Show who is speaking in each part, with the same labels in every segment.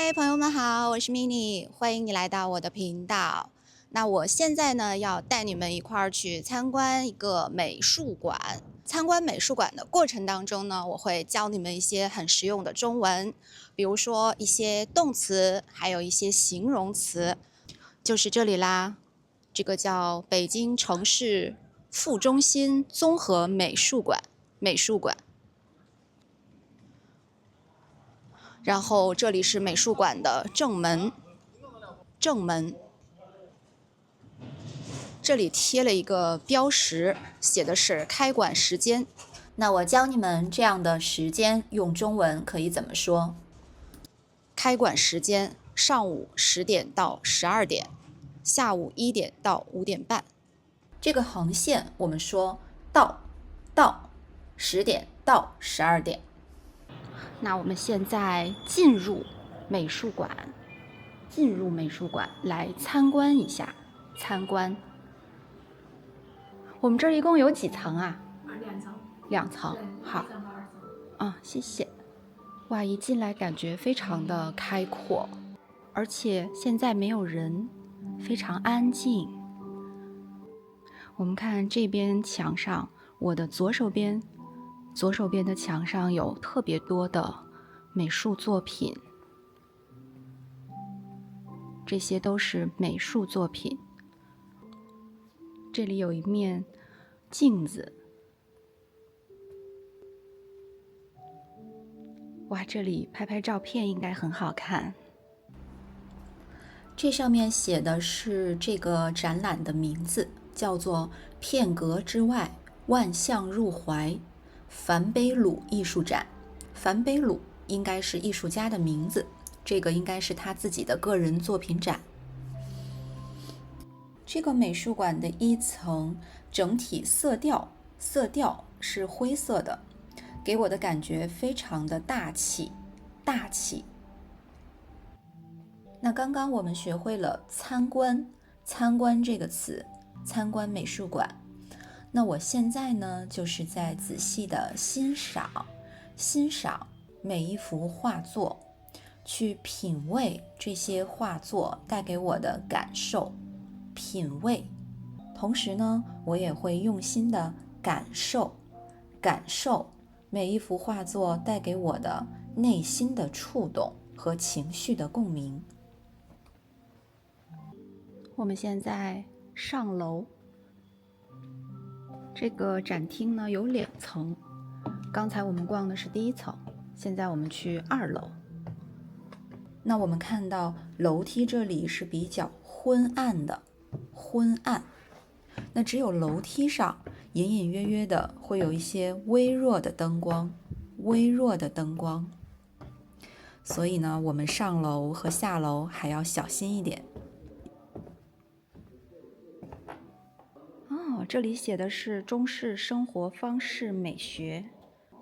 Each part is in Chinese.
Speaker 1: 嗨，朋友们好，我是 mini，欢迎你来到我的频道。那我现在呢，要带你们一块儿去参观一个美术馆。参观美术馆的过程当中呢，我会教你们一些很实用的中文，比如说一些动词，还有一些形容词。就是这里啦，这个叫北京城市副中心综合美术馆。然后这里是美术馆的正门，这里贴了一个标识，写的是开馆时间。
Speaker 2: 那我教你们这样的时间用中文可以怎么说？
Speaker 1: 开馆时间：上午10点到12点，下午1点到5点半。
Speaker 2: 这个横线我们说到10点到12点。
Speaker 1: 那我们现在进入美术馆来参观一下。我们这儿一共有几层啊？2层。好。谢谢。哇，一进来感觉非常的开阔，而且现在没有人，非常安静。我们看这边墙上，我的左手边的墙上有特别多的美术作品，这些都是美术作品。这里有一面镜子，哇，这里拍拍照片应该很好看。
Speaker 2: 这上面写的是这个展览的名字，叫做《片格之外，万象入怀》梵杯鲁艺术展。梵杯鲁应该是艺术家的名字，这个应该是他自己的个人作品展。这个美术馆的1层整体色调是灰色的，给我的感觉非常的大气。那刚刚我们学会了参观这个词，参观美术馆。那我现在呢，就是在仔细的欣赏每一幅画作，去品味这些画作带给我的感受，同时呢，我也会用心的感受每一幅画作带给我的内心的触动和情绪的共鸣。
Speaker 1: 我们现在上楼，这个展厅呢有2层，刚才我们逛的是第1层，现在我们去2楼。
Speaker 2: 那我们看到楼梯这里是比较昏暗，那只有楼梯上隐隐约约的会有一些微弱的灯光，所以呢，我们上楼和下楼还要小心一点。
Speaker 1: 这里写的是中式生活方式美学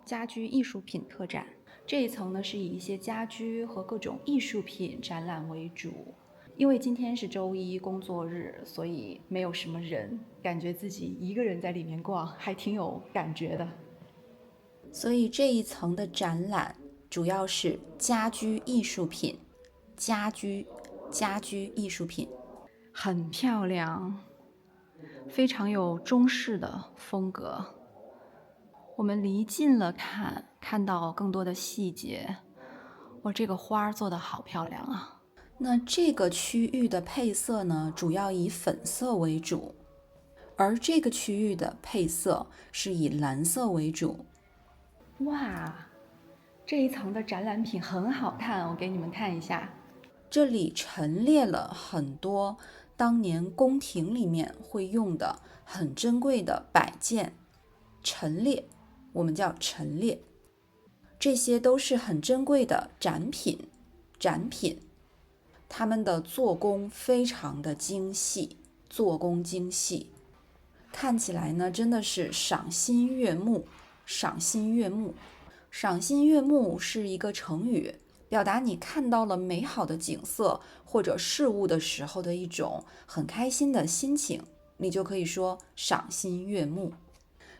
Speaker 1: 家居艺术品特展。这一层呢是以一些家居和各种艺术品展览为主。因为今天是周一工作日，所以没有什么人，感觉自己一个人在里面逛还挺有感觉的。
Speaker 2: 所以这一层的展览主要是家居艺术品，
Speaker 1: 很漂亮，非常有中式的风格。我们离近了看到更多的细节。哇，这个花做得好漂亮啊！
Speaker 2: 那这个区域的配色呢，主要以粉色为主，而这个区域的配色是以蓝色为主。
Speaker 1: 哇，这一层的展览品很好看，我给你们看一下。
Speaker 2: 这里陈列了很多当年宫廷里面会用的很珍贵的摆件，我们叫陈列，这些都是很珍贵的展品，他们的做工非常的精细，看起来呢真的是赏心悦目。赏心悦目是一个成语，表达你看到了美好的景色或者事物的时候的一种很开心的心情，你就可以说赏心悦目。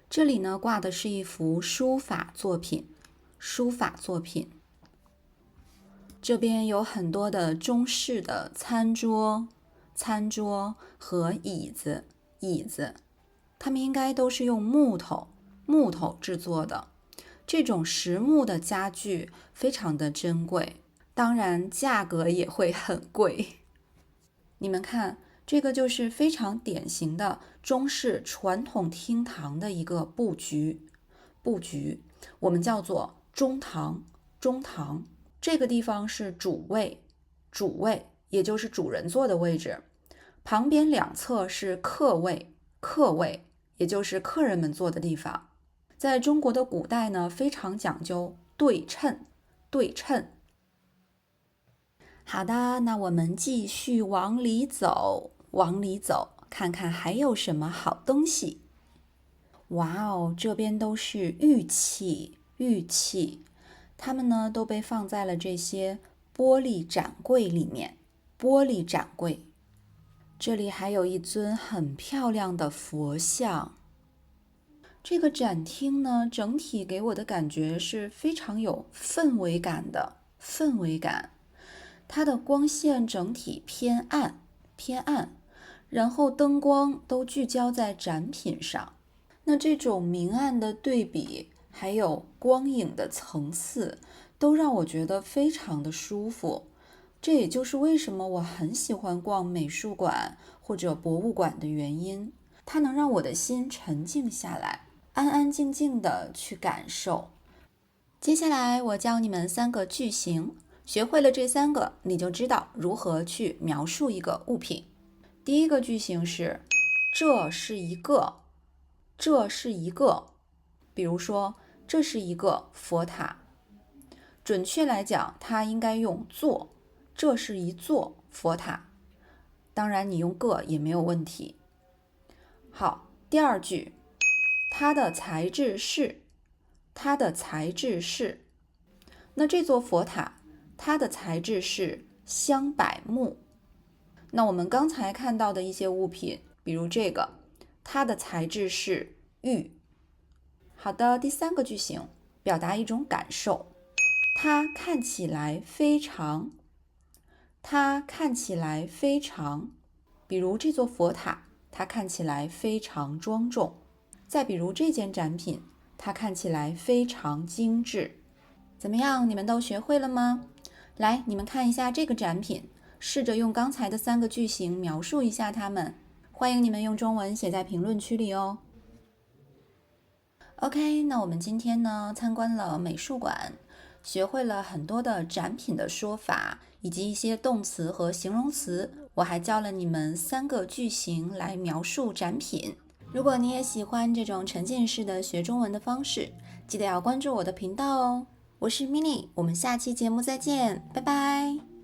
Speaker 2: 这里呢挂的是一幅书法作品，这边有很多的中式的餐桌和椅子，它们应该都是用木头制作的。这种实木的家具非常的珍贵，当然价格也会很贵。你们看，这个就是非常典型的中式传统厅堂的一个布局，我们叫做中堂。这个地方是主位，也就是主人坐的位置，旁边两侧是客位，也就是客人们坐的地方。在中国的古代呢，非常讲究对称。好的，那我们继续往里走，看看还有什么好东西。哇哦，这边都是玉器，它们呢都被放在了这些玻璃展柜里面。这里还有一尊很漂亮的佛像。这个展厅呢，整体给我的感觉是非常有氛围感的。它的光线整体偏暗，然后灯光都聚焦在展品上。那这种明暗的对比，还有光影的层次，都让我觉得非常的舒服。这也就是为什么我很喜欢逛美术馆或者博物馆的原因，它能让我的心沉静下来，安安静静的去感受。接下来我教你们3个句型，学会了这3个，你就知道如何去描述一个物品。第一个句型是这是一个，比如说这是一个佛塔，准确来讲它应该用座，这是一座佛塔，当然你用个也没有问题。好，第二句，它的材质是，那这座佛塔它的材质是香柏木。那我们刚才看到的一些物品，比如这个，它的材质是玉。好的，第3个句型，表达一种感受，它看起来非常，比如这座佛塔，它看起来非常庄重。再比如这件展品，它看起来非常精致。怎么样，你们都学会了吗？来，你们看一下这个展品，试着用刚才的3个句型描述一下它们。欢迎你们用中文写在评论区里哦。OK， 那我们今天呢参观了美术馆，学会了很多的展品的说法，以及一些动词和形容词。我还教了你们3个句型来描述展品。如果你也喜欢这种沉浸式的学中文的方式，记得要关注我的频道哦。我是 Mini， 我们下期节目再见，拜拜。